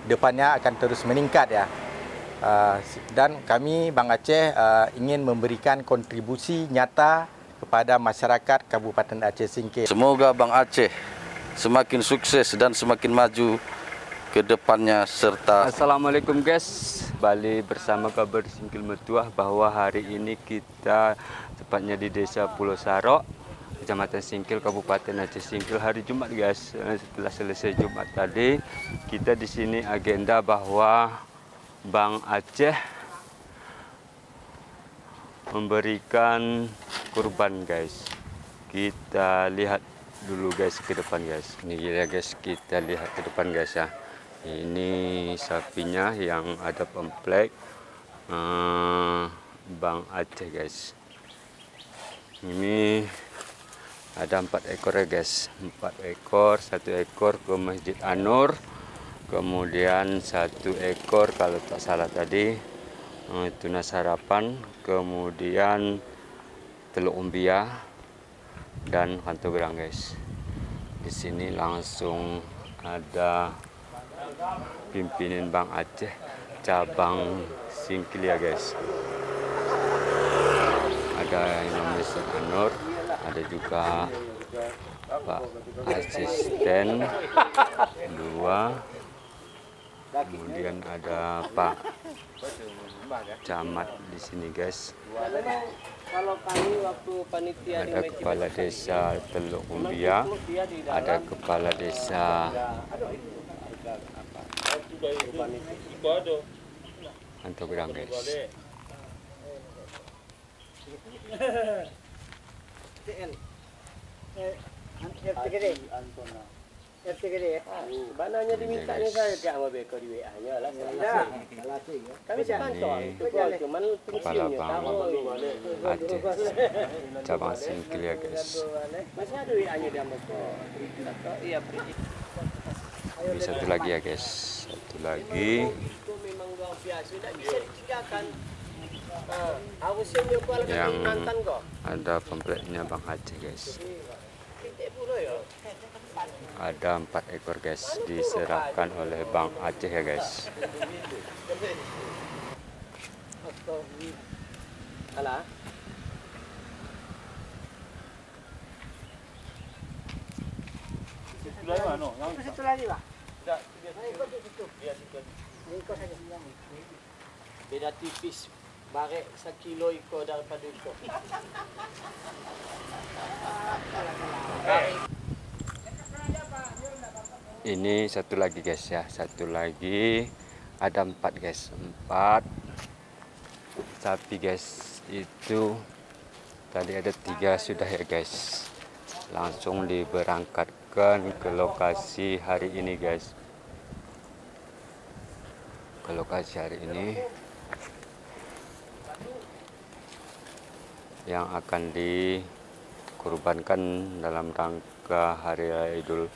depannya akan terus meningkat ya. Dan kami Bank Aceh ingin memberikan kontribusi nyata kepada masyarakat Kabupaten Aceh Singkil. Semoga Bank Aceh semakin sukses dan semakin maju ke depannya serta. Assalamualaikum guys, balik bersama Kabar Singkil Metuah bahwa hari ini kita tepatnya di Desa Pulau Sarok, Kecamatan Singkil, Kabupaten Aceh Singkil, hari Jumat guys. Setelah selesai Jumat tadi, kita di sini agenda bahwa Bank Aceh memberikan kurban guys. Kita lihat dulu guys ke depan guys. Ini ya guys, kita lihat ke depan guys ya. Ini sapinya yang ada pamflet Bank Aceh guys. Ini ada 4 ekor ya guys, 4 ekor, 1 ekor ke Masjid An-Nur, kemudian 1 ekor kalau tak salah tadi tuna sarapan, kemudian telur umbia dan pantograng guys. Di sini langsung ada pimpinan Bank Aceh cabang Singkil ya guys. Ada yang namanya Ustaz An-Nur, ada juga Pak Asisten 2, kemudian ada Pak Camat di sini guys. Kalau kami waktu panitia ada kepala desa Teluk Umbia, ada kepala desa Pantograng guys. RT gede ya? Bananya dimintanya saya tiap mau beko di WA-nya lah. Kami sepantau itu kok cuman fungsinya tahu. Aceh cabang Singkil ya guys. Masih ada WA-nya dia mau iya. Ini satu lagi ya guys, satu lagi. Itu memang luar biasa, tidak bisa dikerjakan. Yang ada pamfletnya Bang Aceh guys. Ada 4 ekor guys, diserahkan oleh Bank Aceh ya guys. Alah. Situ lagi Pak. Beda tipis. Barek 1 kilo iko daripada iko. Ini satu lagi guys ya, satu lagi ada 4 guys, 4 sapi guys. Itu tadi ada 3 sudah ya guys, langsung diberangkatkan ke lokasi hari ini guys, ke lokasi hari ini yang akan dikurbankan dalam rangka Hari Raya Idul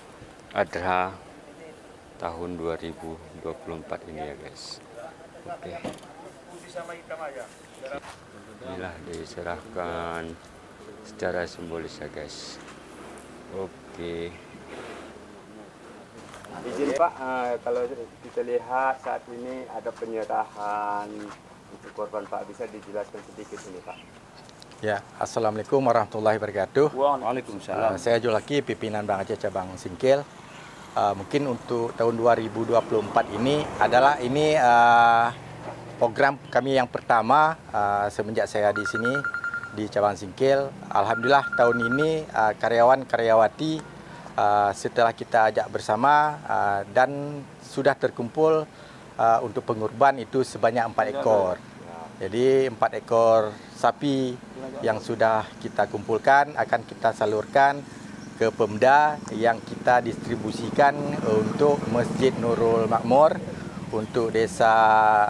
Adha tahun 2024 ini ya guys. Oke. Inilah diserahkan secara simbolis ya guys. Oke. Izin Pak, kalau kita lihat saat ini ada penyerahan untuk korban Pak, bisa dijelaskan sedikit ini Pak? Ya, Assalamualaikum warahmatullahi wabarakatuh. Waalaikumsalam. Saya Julaki, pimpinan Bank Aceh cabang Singkil. Mungkin untuk tahun 2024 ini adalah program kami yang pertama semenjak saya di sini di cabang Singkil. Alhamdulillah tahun ini karyawan-karyawati setelah kita ajak bersama dan sudah terkumpul untuk pengurban itu sebanyak 4 ekor. Jadi 4 ekor sapi yang sudah kita kumpulkan akan kita salurkan ke Pemda yang kita distribusikan untuk Masjid Nurul Makmur, untuk Desa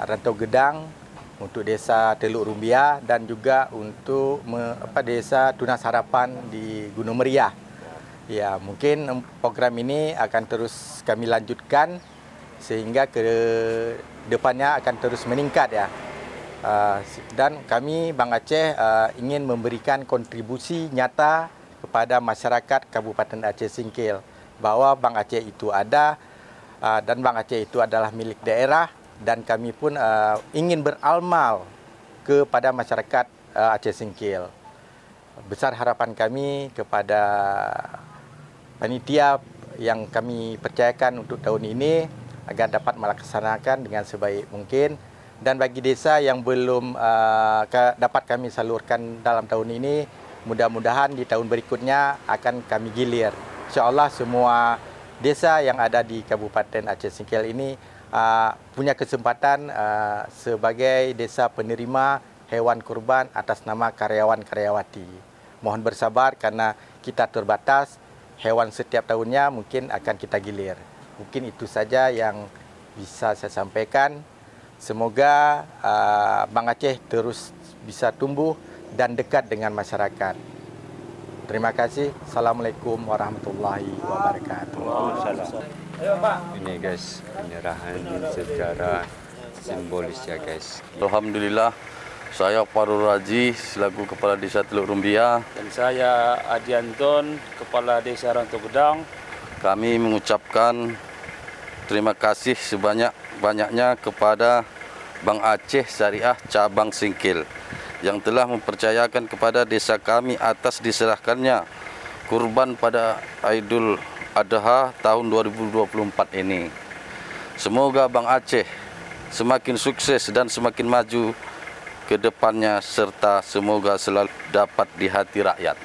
Rantau Gedang, untuk Desa Teluk Rumbia dan juga untuk Desa Tuna Sarapan di Gunung Meriah. Ya, mungkin program ini akan terus kami lanjutkan sehingga ke depannya akan terus meningkat ya. Dan kami Bank Aceh ingin memberikan kontribusi nyata kepada masyarakat Kabupaten Aceh Singkil bahwa Bank Aceh itu ada dan Bang Aceh itu adalah milik daerah, dan kami pun ingin beramal kepada masyarakat Aceh Singkil. Besar harapan kami kepada panitia yang kami percayakan untuk tahun ini agar dapat melaksanakan dengan sebaik mungkin. Dan bagi desa yang belum dapat kami salurkan dalam tahun ini, mudah-mudahan di tahun berikutnya akan kami gilir. InsyaAllah semua desa yang ada di Kabupaten Aceh Singkil ini punya kesempatan sebagai desa penerima hewan kurban atas nama karyawan-karyawati. Mohon bersabar karena kita terbatas, hewan setiap tahunnya mungkin akan kita gilir. Mungkin itu saja yang bisa saya sampaikan. Semoga Bang Aceh terus bisa tumbuh dan dekat dengan masyarakat. Terima kasih. Assalamualaikum warahmatullahi wabarakatuh. Ini guys, penyerahan secara simbolis ya guys. Alhamdulillah, saya Farul Raji selaku Kepala Desa Teluk Rumbia. Dan saya Adi Anton, Kepala Desa Rantau Gedang. Kami mengucapkan terima kasih sebanyak-banyaknya kepada Bank Aceh Syariah Cabang Singkil yang telah mempercayakan kepada desa kami atas diserahkannya kurban pada Aidul Adha tahun 2024 ini. Semoga Bank Aceh semakin sukses dan semakin maju ke depannya, serta semoga selalu dapat di hati rakyat.